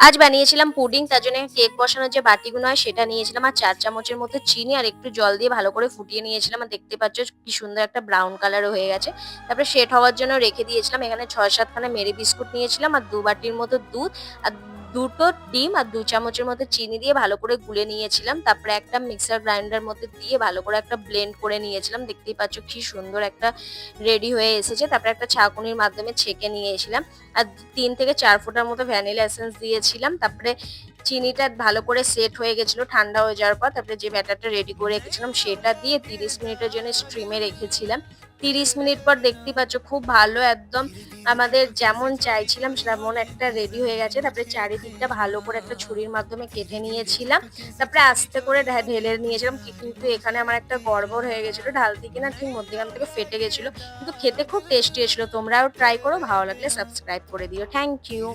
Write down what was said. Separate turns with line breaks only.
আজ বানিয়েছিলাম পুডিং, তার জন্য কেক বসানোর যে বাটিগুলো হয় সেটা নিয়েছিলাম, আর 4 চামচের মতো চিনি আর একটু জল দিয়ে ভালো করে ফুটিয়ে নিয়েছিলাম। আর দেখতে পাচ্ছ কি সুন্দর একটা ব্রাউন কালারও হয়ে গেছে। তারপরে সেট হওয়ার জন্য রেখে দিয়েছিলাম। এখানে ৬-৭ খানা মেরি বিস্কুট নিয়েছিলাম আর ২ বাটির মতো দুধ আর ২ টো ডিম আর ২ চামচের মতো চিনি দিয়ে ভালো করে গুলে নিয়েছিলাম। তারপরে একটা মিক্সার গ্রাইন্ডার মধ্যে দিয়ে ভালো করে একটা ব্লেন্ড করে নিয়েছিলাম। দেখতেই পাচ্ছ কি সুন্দর একটা রেডি হয়ে এসেছে। তারপরে একটা ছাঁকুনির মাধ্যমে ছেঁকে নিয়েছিলাম। আর ৩ থেকে ৪ ফোঁটার মতো ভ্যানিলা এসেন্স দিয়েছিলাম। তারপরে চিনিটা ভালো করে সেট হয়ে গেছিল ঠান্ডা হয়ে যাওয়ার পর। তারপরে যে ব্যাটারটা রেডি করে রেখেছিলাম সেটা দিয়ে ৩০ মিনিটের জন্য স্ট্রিমে রেখেছিলাম। ৩০ মিনিট পর দেখতেই পাচ্ছ খুব ভালো একদম আমাদের যেমন চাইছিলাম তেমন একটা রেডি হয়ে গেছে। তারপরে চারিদিকটা ভালো করে একটা ছুরির মাধ্যমে কেটে নিয়েছিলাম। তারপরে আস্তে করে ঢেলে নিয়েছিলাম। কিন্তু এখানে আমার একটা গড়বড় হয়ে গেছিল। ঢালতে গিয়ে না ঠিক মধ্যেখান থেকে ফেটে গেছিল। কিন্তু খেতে খুব টেস্টি হয়েছিল। তোমরাও ট্রাই করো। ভালো লাগলে সাবস্ক্রাইব করে দিও। Thank you.